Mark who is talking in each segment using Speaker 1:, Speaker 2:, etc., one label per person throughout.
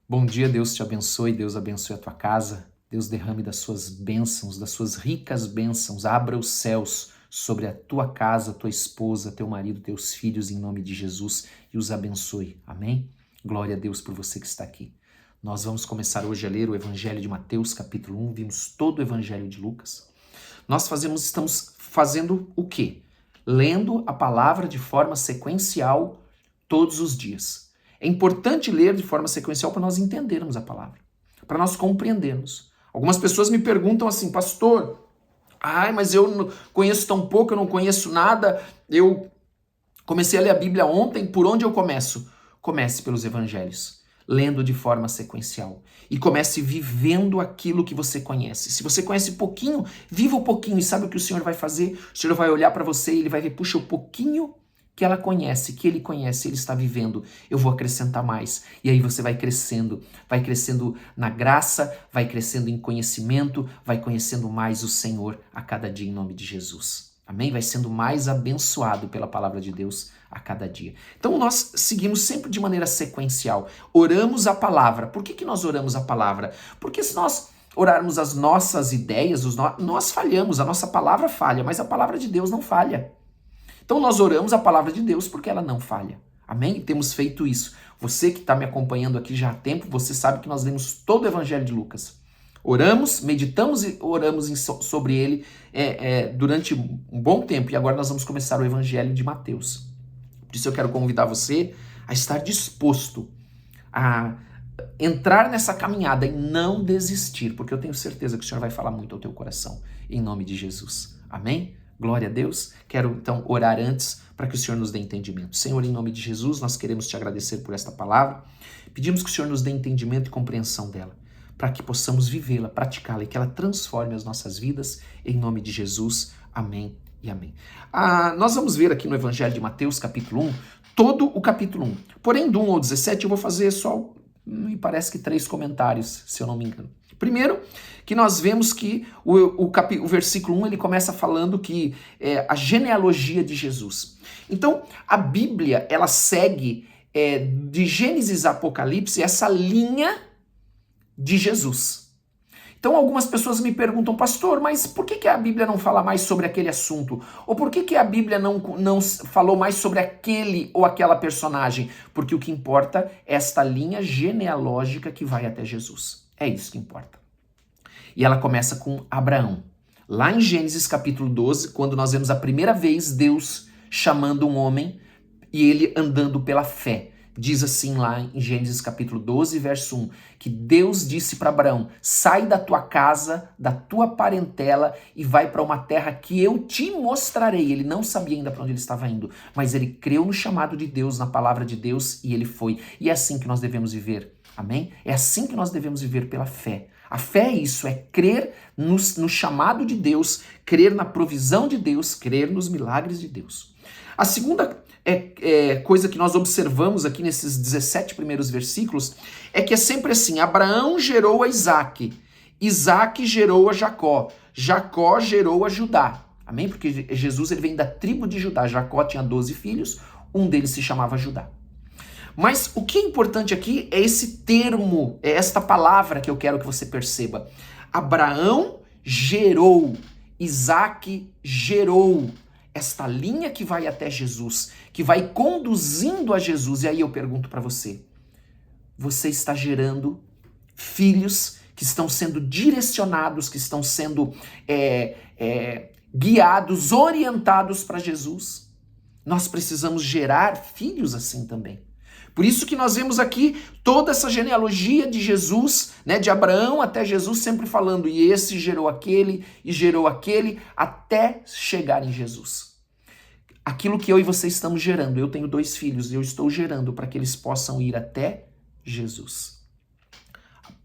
Speaker 1: Bom dia, Deus te abençoe, Deus abençoe a tua casa, Deus derrame das suas bênçãos, das suas ricas bênçãos, abra os céus sobre a tua casa, tua esposa, teu marido, teus filhos, em nome de Jesus, e os abençoe. Amém? Glória a Deus por você que está aqui. Nós vamos começar hoje a ler o Evangelho de Mateus, capítulo 1, vimos todo o Evangelho de Lucas. Estamos fazendo o quê? Lendo a palavra de forma sequencial todos os dias. É importante ler de forma sequencial para nós entendermos a palavra, para nós compreendermos. Algumas pessoas me perguntam assim, pastor, mas eu não conheço tão pouco, eu não conheço nada, eu comecei a ler a Bíblia ontem, por onde eu começo? Comece pelos evangelhos, lendo de forma sequencial. E comece vivendo aquilo que você conhece. Se você conhece pouquinho, viva um pouquinho e sabe o que o Senhor vai fazer? O Senhor vai olhar para você e ele vai ver, puxa, o pouquinho que ela conhece, que ele conhece, ele está vivendo, eu vou acrescentar mais. E aí você vai crescendo na graça, vai crescendo em conhecimento, vai conhecendo mais o Senhor a cada dia em nome de Jesus. Amém? Vai sendo mais abençoado pela palavra de Deus a cada dia. Então nós seguimos sempre de maneira sequencial. Oramos a palavra. Por que nós oramos a palavra? Porque se nós orarmos as nossas ideias, nós falhamos, a nossa palavra falha, mas a palavra de Deus não falha. Então nós oramos a palavra de Deus porque ela não falha. Amém? E temos feito isso. Você que está me acompanhando aqui já há tempo, você sabe que nós lemos todo o Evangelho de Lucas. Oramos, meditamos e oramos sobre ele durante um bom tempo. E agora nós vamos começar o Evangelho de Mateus. Por isso eu quero convidar você a estar disposto a entrar nessa caminhada e não desistir, porque eu tenho certeza que o Senhor vai falar muito ao teu coração, em nome de Jesus. Amém? Glória a Deus. Quero então orar antes para que o Senhor nos dê entendimento. Senhor, em nome de Jesus, nós queremos te agradecer por esta palavra. Pedimos que o Senhor nos dê entendimento e compreensão dela, para que possamos vivê-la, praticá-la e que ela transforme as nossas vidas, em nome de Jesus. Amém e amém. Nós vamos ver aqui no Evangelho de Mateus, capítulo 1, todo o capítulo 1. Porém, do 1 ao 17, eu vou fazer só, me parece que 3 comentários, se eu não me engano. Primeiro, que nós vemos que o versículo 1 ele começa falando que a genealogia de Jesus. Então, a Bíblia, ela segue de Gênesis a Apocalipse essa linha de Jesus. Então, algumas pessoas me perguntam, pastor, mas por que a Bíblia não fala mais sobre aquele assunto? Ou por que a Bíblia não falou mais sobre aquele ou aquela personagem? Porque o que importa é esta linha genealógica que vai até Jesus. É isso que importa. E ela começa com Abraão. Lá em Gênesis capítulo 12, quando nós vemos a primeira vez Deus chamando um homem e ele andando pela fé. Diz assim lá em Gênesis capítulo 12, verso 1, que Deus disse para Abraão, sai da tua casa, da tua parentela e vai para uma terra que eu te mostrarei. Ele não sabia ainda para onde ele estava indo, mas ele creu no chamado de Deus, na palavra de Deus e ele foi. E é assim que nós devemos viver. Amém? É assim que nós devemos viver pela fé. A fé é isso, é crer no chamado de Deus, crer na provisão de Deus, crer nos milagres de Deus. A segunda coisa que nós observamos aqui nesses 17 primeiros versículos é que é sempre assim, Abraão gerou a Isaac, Isaac gerou a Jacó, Jacó gerou a Judá. Amém? Porque Jesus ele vem da tribo de Judá, Jacó tinha 12 filhos, um deles se chamava Judá. Mas o que é importante aqui é esse termo, é esta palavra que eu quero que você perceba. Abraão gerou, Isaac gerou esta linha que vai até Jesus, que vai conduzindo a Jesus. E aí eu pergunto para você, você está gerando filhos que estão sendo direcionados, que estão sendo guiados, orientados para Jesus? Nós precisamos gerar filhos assim também. Por isso que nós vemos aqui toda essa genealogia de Jesus, né, de Abraão até Jesus, sempre falando, e esse gerou aquele, e gerou aquele, até chegar em Jesus. Aquilo que eu e você estamos gerando, eu tenho 2 filhos, e eu estou gerando para que eles possam ir até Jesus.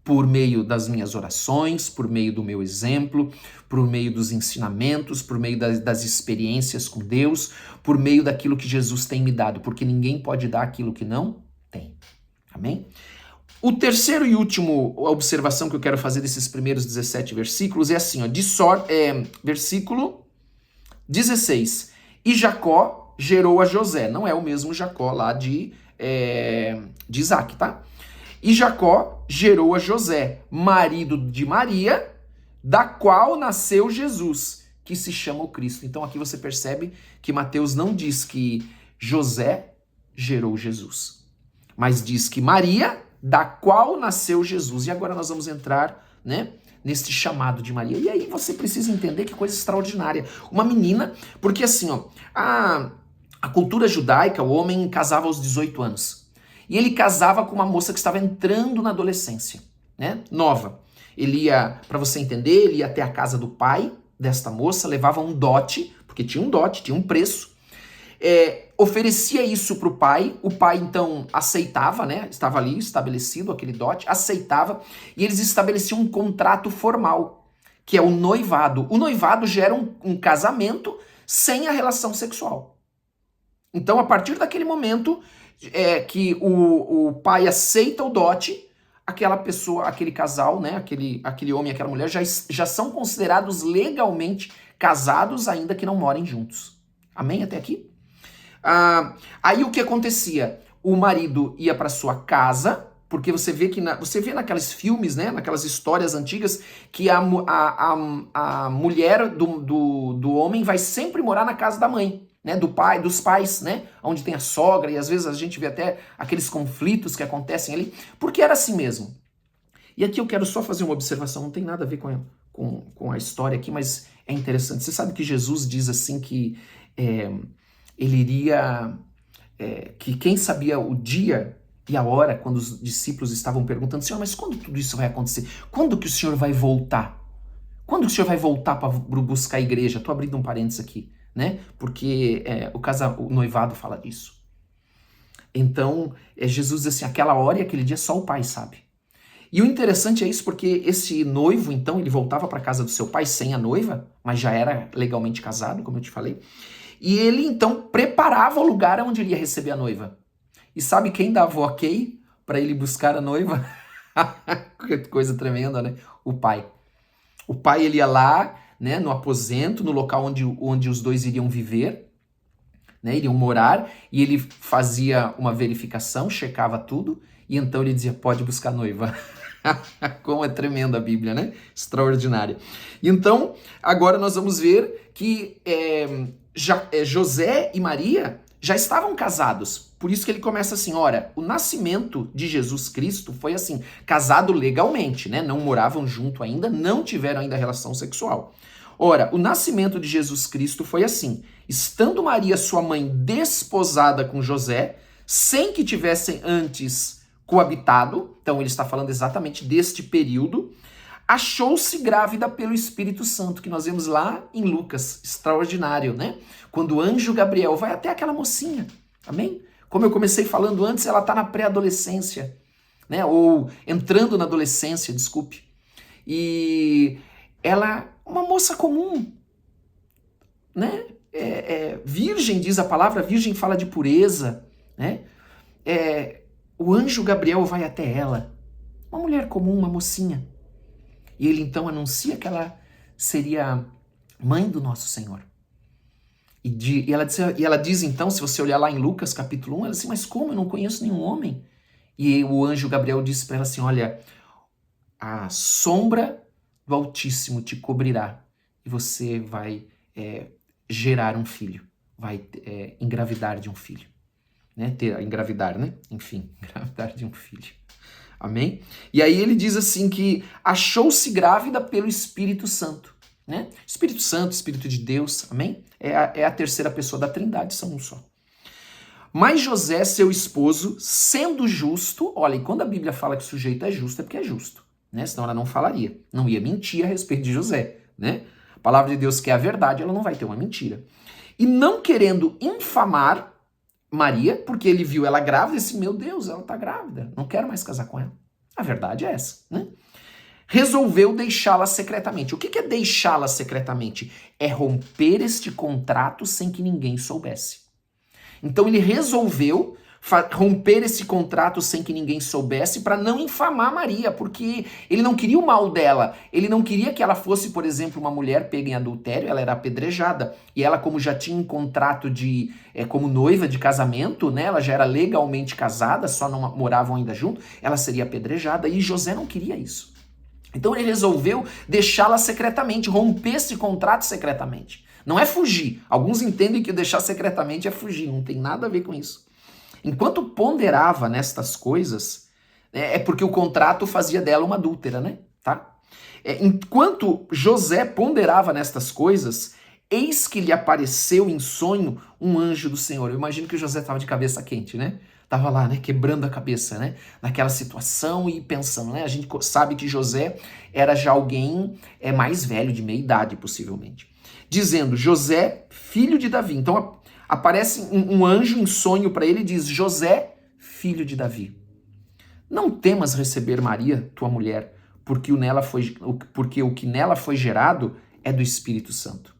Speaker 1: Por meio das minhas orações, por meio do meu exemplo, por meio dos ensinamentos, por meio das experiências com Deus, por meio daquilo que Jesus tem me dado, porque ninguém pode dar aquilo que não tem. Amém? O terceiro e último observação que eu quero fazer desses primeiros 17 versículos é assim, ó, versículo 16. E Jacó gerou a José. Não é o mesmo Jacó lá de Isaac, tá? E Jacó gerou a José, marido de Maria, da qual nasceu Jesus, que se chama o Cristo. Então aqui você percebe que Mateus não diz que José gerou Jesus, mas diz que Maria, da qual nasceu Jesus. E agora nós vamos entrar, né, neste chamado de Maria. E aí você precisa entender que coisa extraordinária. Uma menina, porque assim, ó, a cultura judaica, o homem casava aos 18 anos. E ele casava com uma moça que estava entrando na adolescência, né, nova. Ele ia, para você entender, ele ia até a casa do pai desta moça, levava um dote, porque tinha um dote, tinha um preço, oferecia isso para o pai então aceitava, né? Estava ali estabelecido aquele dote, aceitava, e eles estabeleciam um contrato formal, que é o noivado. O noivado gera um casamento sem a relação sexual. Então, a partir daquele momento que o pai aceita o dote, aquela pessoa, aquele casal, né? Aquele homem e aquela mulher já são considerados legalmente casados, ainda que não morem juntos. Amém? Até aqui? Aí o que acontecia? O marido ia para sua casa, porque você vê que você vê naqueles filmes, né, naquelas histórias antigas, que a mulher do homem vai sempre morar na casa da mãe, né, do pai, dos pais, né, onde tem a sogra, e às vezes a gente vê até aqueles conflitos que acontecem ali, porque era assim mesmo. E aqui eu quero só fazer uma observação, não tem nada a ver com a história aqui, mas é interessante. Você sabe que Jesus diz assim que ele iria, que quem sabia o dia e a hora, quando os discípulos estavam perguntando, Senhor, mas quando tudo isso vai acontecer? Quando que o Senhor vai voltar? Quando que o Senhor vai voltar para buscar a igreja? Estou abrindo um parênteses aqui, né? Porque o noivado fala disso. Então, Jesus diz assim, aquela hora e aquele dia só o pai sabe. E o interessante é isso, porque esse noivo, então, ele voltava para a casa do seu pai sem a noiva, mas já era legalmente casado, como eu te falei. E ele, então, preparava o lugar onde ele ia receber a noiva. E sabe quem dava o ok para ele buscar a noiva? Que coisa tremenda, né? O pai. O pai, ele ia lá, né, no aposento, no local onde os dois iriam viver, né, iriam morar, e ele fazia uma verificação, checava tudo, e então ele dizia, pode buscar a noiva. Como é tremenda a Bíblia, né? Extraordinária. Então, agora nós vamos ver que José e Maria já estavam casados. Por isso que ele começa assim, ora, o nascimento de Jesus Cristo foi assim, casado legalmente, né? Não moravam junto ainda, não tiveram ainda relação sexual. Ora, o nascimento de Jesus Cristo foi assim, estando Maria, sua mãe, desposada com José, sem que tivessem antes coabitado, então ele está falando exatamente deste período, achou-se grávida pelo Espírito Santo, que nós vemos lá em Lucas, extraordinário, né? Quando o anjo Gabriel vai até aquela mocinha, amém? Como eu comecei falando antes, ela está na pré-adolescência, né? Ou entrando na adolescência, desculpe. E ela, uma moça comum, né? Virgem, diz a palavra, virgem fala de pureza, né? O anjo Gabriel vai até ela, uma mulher comum, uma mocinha. E ele então anuncia que ela seria mãe do nosso Senhor. E ela diz então, se você olhar lá em Lucas capítulo 1, ela diz assim, mas como? Eu não conheço nenhum homem. E o anjo Gabriel disse para ela assim, olha, a sombra do Altíssimo te cobrirá e você vai gerar um filho, vai engravidar de um filho. Né? Engravidar, né? Enfim, engravidar de um filho. Amém? E aí ele diz assim que achou-se grávida pelo Espírito Santo, né? Espírito Santo, Espírito de Deus, amém? É a terceira pessoa da Trindade, são um só. Mas José, seu esposo, sendo justo, olha, e quando a Bíblia fala que o sujeito é justo, é porque é justo, né? Senão ela não falaria, não ia mentir a respeito de José, né? A palavra de Deus que é a verdade, ela não vai ter uma mentira. E não querendo infamar Maria, porque ele viu ela grávida e disse, meu Deus, ela tá grávida, não quero mais casar com ela. A verdade é essa, né? Resolveu deixá-la secretamente. O que é deixá-la secretamente? É romper este contrato sem que ninguém soubesse. Então ele resolveu romper esse contrato sem que ninguém soubesse para não infamar Maria, porque ele não queria o mal dela. Ele não queria que ela fosse, por exemplo, uma mulher pega em adultério, ela era apedrejada. E ela, como já tinha um contrato de como noiva de casamento, né, ela já era legalmente casada, só não moravam ainda junto, ela seria apedrejada e José não queria isso. Então ele resolveu deixá-la secretamente, romper esse contrato secretamente. Não é fugir. Alguns entendem que deixar secretamente é fugir, não tem nada a ver com isso. Enquanto ponderava nestas coisas, é porque o contrato fazia dela uma adúltera, né? Tá? Enquanto José ponderava nestas coisas, eis que lhe apareceu em sonho um anjo do Senhor. Eu imagino que o José estava de cabeça quente, né? Tava lá, né, quebrando a cabeça, né? Naquela situação e pensando, né? A gente sabe que José era já alguém mais velho, de meia idade, possivelmente. Dizendo, José, filho de Davi. Então aparece um anjo em sonho para ele e diz, José, filho de Davi, não temas receber Maria, tua mulher, porque o que nela foi gerado é do Espírito Santo.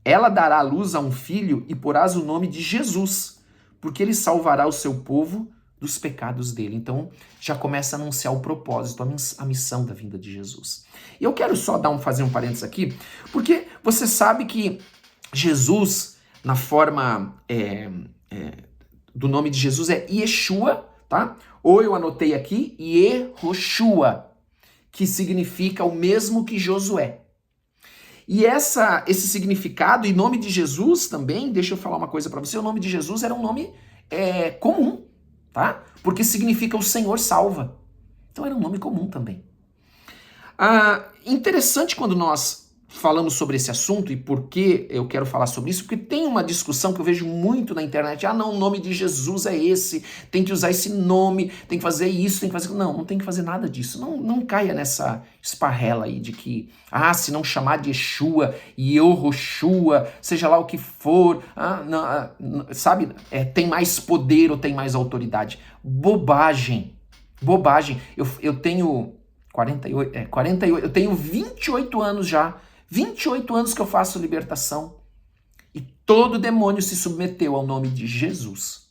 Speaker 1: Ela dará à luz a um filho e porás o nome de Jesus, porque ele salvará o seu povo dos pecados dele. Então já começa a anunciar o propósito, a missão da vinda de Jesus. E eu quero só fazer um parênteses aqui, porque você sabe que Jesus, na forma do nome de Jesus, é Yeshua, tá? Ou eu anotei aqui, Yehoshua, que significa o mesmo que Josué. E esse significado, e nome de Jesus também, deixa eu falar uma coisa para você, o nome de Jesus era um nome comum, tá? Porque significa o Senhor salva. Então era um nome comum também. Interessante quando nós falamos sobre esse assunto e por que eu quero falar sobre isso, porque tem uma discussão que eu vejo muito na internet, não, o nome de Jesus é esse, tem que usar esse nome, tem que fazer isso, tem que fazer... Não tem que fazer nada disso, não caia nessa esparrela aí de que, se não chamar de Yeshua, Yehoshua, seja lá o que for, sabe, tem mais poder ou tem mais autoridade. Bobagem. Eu tenho 48, eu tenho 28 anos já, 28 anos que eu faço libertação e todo demônio se submeteu ao nome de Jesus.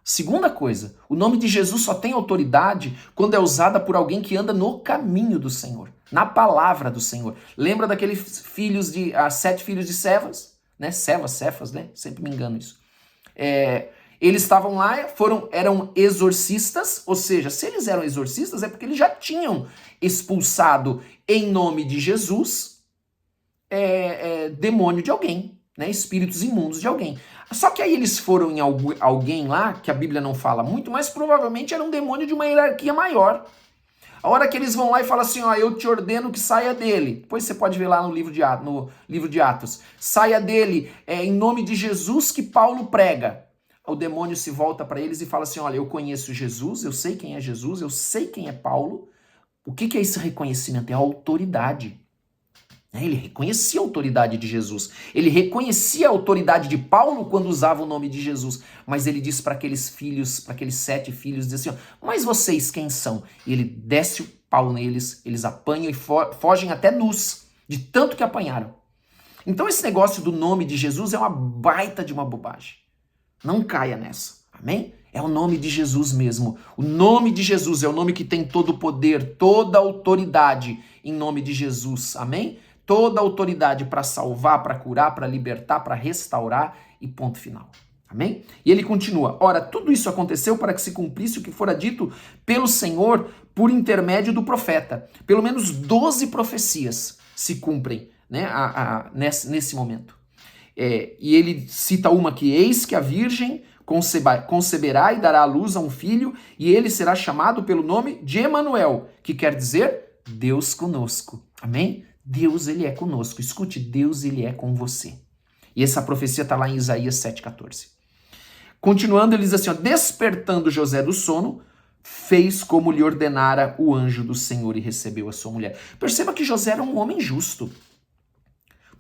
Speaker 1: Segunda coisa, o nome de Jesus só tem autoridade quando é usada por alguém que anda no caminho do Senhor, na palavra do Senhor. Lembra daqueles 7 filhos de Cefas, né? Cefas, né? Sempre me engano isso. Eles estavam lá, eram exorcistas, ou seja, se eles eram exorcistas é porque eles já tinham expulsado em nome de Jesus demônio de alguém, né? Espíritos imundos de alguém. Só que aí eles foram em alguém lá, que a Bíblia não fala muito, mas provavelmente era um demônio de uma hierarquia maior. A hora que eles vão lá e falam assim, eu te ordeno que saia dele. Depois você pode ver lá no livro de Atos. Saia dele, em nome de Jesus que Paulo prega. O demônio se volta para eles e fala assim, olha, eu conheço Jesus, eu sei quem é Jesus, eu sei quem é Paulo. O que é esse reconhecimento? É a autoridade. Ele reconhecia a autoridade de Jesus. Ele reconhecia a autoridade de Paulo quando usava o nome de Jesus. Mas ele diz para aqueles filhos, para aqueles 7 filhos, diz assim, mas vocês quem são? E ele desce o pau neles, eles apanham e fogem até nus, de tanto que apanharam. Então esse negócio do nome de Jesus é uma baita de uma bobagem. Não caia nessa, amém? É o nome de Jesus mesmo. O nome de Jesus é o nome que tem todo o poder, toda a autoridade em nome de Jesus, amém? Toda a autoridade para salvar, para curar, para libertar, para restaurar e ponto final, amém? E ele continua, ora, tudo isso aconteceu para que se cumprisse o que fora dito pelo Senhor por intermédio do profeta. Pelo menos 12 profecias se cumprem, né, nesse momento. E ele cita uma que eis que a virgem conceberá e dará à luz a um filho, e ele será chamado pelo nome de Emanuel, que quer dizer Deus conosco. Amém? Deus, ele é conosco. Escute, Deus, ele é com você. E essa profecia está lá em Isaías 7,14. Continuando, ele diz assim, despertando José do sono, fez como lhe ordenara o anjo do Senhor e recebeu a sua mulher. Perceba que José era um homem justo.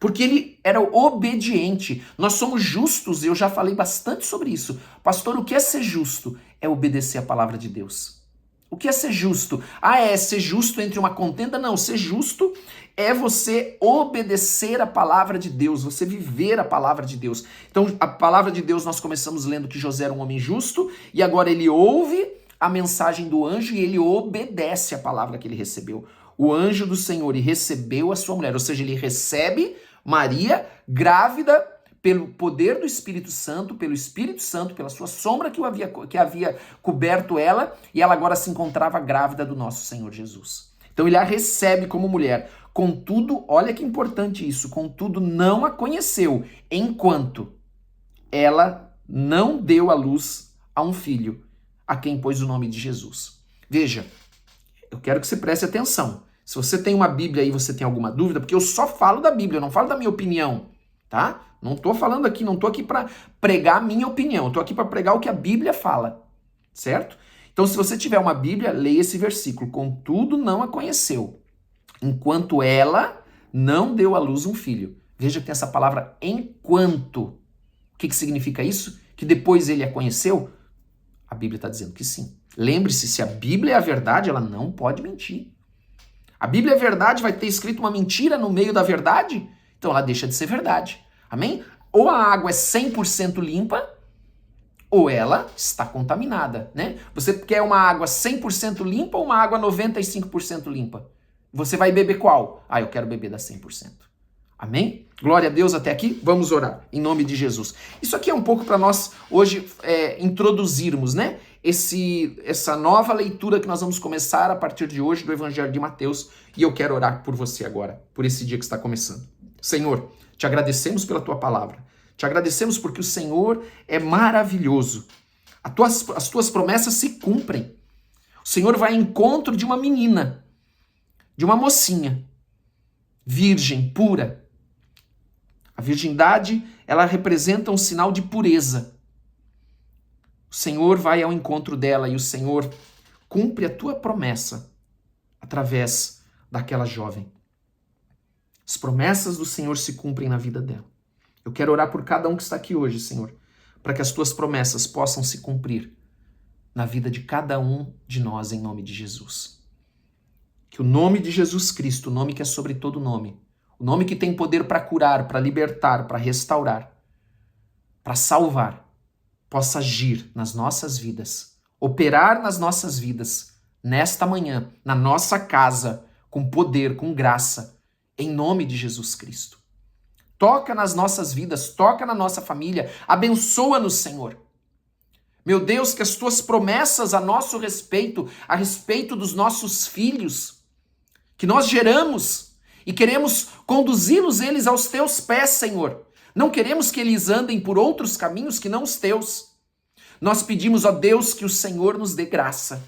Speaker 1: Porque ele era obediente. Nós somos justos, eu já falei bastante sobre isso. Pastor, o que é ser justo? É obedecer a palavra de Deus. O que é ser justo? Ah, é ser justo entre uma contenda? Não, ser justo é você obedecer a palavra de Deus, você viver a palavra de Deus. Então, a palavra de Deus, nós começamos lendo que José era um homem justo, e agora ele ouve a mensagem do anjo e ele obedece a palavra que ele recebeu. O anjo do Senhor e recebeu a sua mulher, ou seja, ele recebe Maria grávida pelo poder do Espírito Santo, pelo Espírito Santo, pela sua sombra que havia coberto ela, e ela agora se encontrava grávida do nosso Senhor Jesus. Então ele a recebe como mulher. Contudo, olha que importante isso, contudo não a conheceu, enquanto ela não deu à luz a um filho, a quem pôs o nome de Jesus. Veja, eu quero que você preste atenção. Se você tem uma Bíblia aí, você tem alguma dúvida, porque eu só falo da Bíblia, eu não falo da minha opinião, tá? Não estou falando aqui, não estou aqui para pregar a minha opinião, estou aqui para pregar o que a Bíblia fala, certo? Então, se você tiver uma Bíblia, leia esse versículo. Contudo, não a conheceu, enquanto ela não deu à luz um filho. Veja que tem essa palavra enquanto. O que significa isso? Que depois ele a conheceu? A Bíblia está dizendo que sim. Lembre-se, se a Bíblia é a verdade, ela não pode mentir. A Bíblia é verdade, vai ter escrito uma mentira no meio da verdade? Então ela deixa de ser verdade. Amém? Ou a água é 100% limpa, ou ela está contaminada, né? Você quer uma água 100% limpa ou uma água 95% limpa? Você vai beber qual? Ah, eu quero beber da 100%. Amém? Glória a Deus até aqui. Vamos orar em nome de Jesus. Isso aqui é um pouco para nós hoje introduzirmos, né? Essa nova leitura que nós vamos começar a partir de hoje do Evangelho de Mateus. E eu quero orar por você agora, por esse dia que está começando. Senhor, te agradecemos pela tua palavra. Te agradecemos porque o Senhor é maravilhoso. As tuas promessas se cumprem. O Senhor vai ao encontro de uma menina, de uma mocinha, virgem, pura. A virgindade, ela representa um sinal de pureza. O Senhor vai ao encontro dela e o Senhor cumpre a tua promessa através daquela jovem. As promessas do Senhor se cumprem na vida dela. Eu quero orar por cada um que está aqui hoje, Senhor, para que as tuas promessas possam se cumprir na vida de cada um de nós, em nome de Jesus. Que o nome de Jesus Cristo, o nome que é sobre todo nome, o nome que tem poder para curar, para libertar, para restaurar, para salvar, possa agir nas nossas vidas, operar nas nossas vidas, nesta manhã, na nossa casa, com poder, com graça, em nome de Jesus Cristo. Toca nas nossas vidas, toca na nossa família, abençoa-nos, Senhor. Meu Deus, que as tuas promessas a nosso respeito, a respeito dos nossos filhos, que nós geramos e queremos conduzi-los eles aos teus pés, Senhor. Não queremos que eles andem por outros caminhos que não os teus. Nós pedimos, ó Deus, que o Senhor nos dê graça,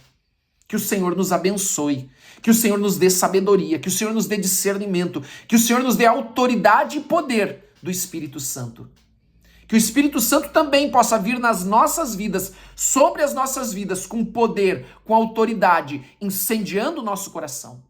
Speaker 1: que o Senhor nos abençoe, que o Senhor nos dê sabedoria, que o Senhor nos dê discernimento, que o Senhor nos dê autoridade e poder do Espírito Santo. Que o Espírito Santo também possa vir nas nossas vidas, sobre as nossas vidas, com poder, com autoridade, incendiando o nosso coração.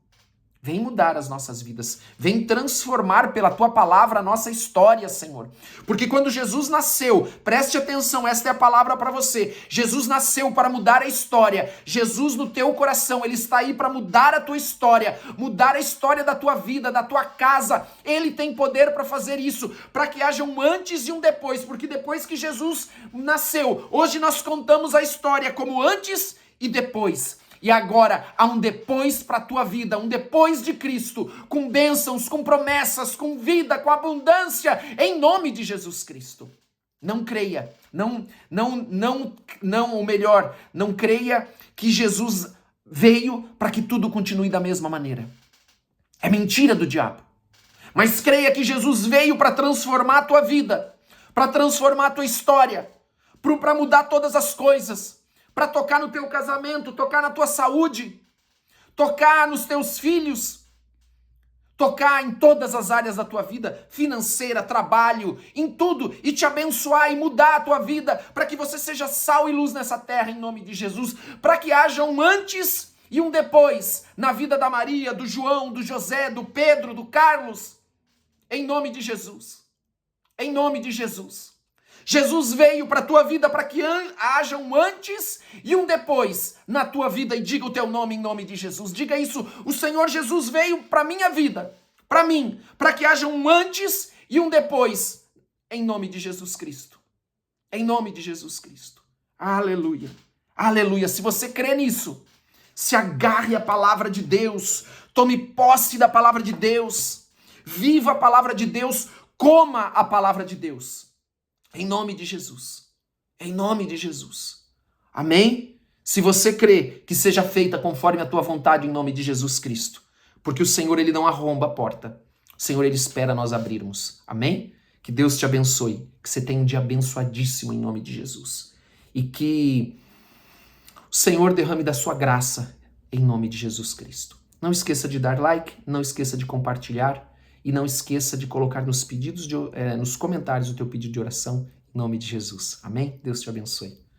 Speaker 1: Vem mudar as nossas vidas, vem transformar pela tua palavra a nossa história, Senhor. Porque quando Jesus nasceu, preste atenção, esta é a palavra para você. Jesus nasceu para mudar a história. Jesus no teu coração, ele está aí para mudar a tua história, mudar a história da tua vida, da tua casa. Ele tem poder para fazer isso, para que haja um antes e um depois. Porque depois que Jesus nasceu, hoje nós contamos a história como antes e depois. E agora há um depois para a tua vida, um depois de Cristo, com bênçãos, com promessas, com vida, com abundância, em nome de Jesus Cristo. Não creia, ou melhor, não creia que Jesus veio para que tudo continue da mesma maneira. É mentira do diabo. Mas creia que Jesus veio para transformar a tua vida, para transformar a tua história, para mudar todas as coisas. Para tocar no teu casamento, tocar na tua saúde, tocar nos teus filhos, tocar em todas as áreas da tua vida, financeira, trabalho, em tudo, e te abençoar e mudar a tua vida, para que você seja sal e luz nessa terra, em nome de Jesus, para que haja um antes e um depois na vida da Maria, do João, do José, do Pedro, do Carlos, em nome de Jesus, em nome de Jesus. Jesus veio para a tua vida para que haja um antes e um depois na tua vida. E diga o teu nome em nome de Jesus. Diga isso. O Senhor Jesus veio para a minha vida, para mim, para que haja um antes e um depois em nome de Jesus Cristo. Em nome de Jesus Cristo. Aleluia. Aleluia. Se você crê nisso, se agarre à palavra de Deus. Tome posse da palavra de Deus. Viva a palavra de Deus. Coma a palavra de Deus. Em nome de Jesus. Em nome de Jesus. Amém? Se você crê, que seja feita conforme a tua vontade em nome de Jesus Cristo. Porque o Senhor, ele não arromba a porta. O Senhor, ele espera nós abrirmos. Amém? Que Deus te abençoe. Que você tenha um dia abençoadíssimo em nome de Jesus. E que o Senhor derrame da sua graça em nome de Jesus Cristo. Não esqueça de dar like, não esqueça de compartilhar e não esqueça de colocar nos comentários o teu pedido de oração em nome de Jesus. Amém? Deus te abençoe.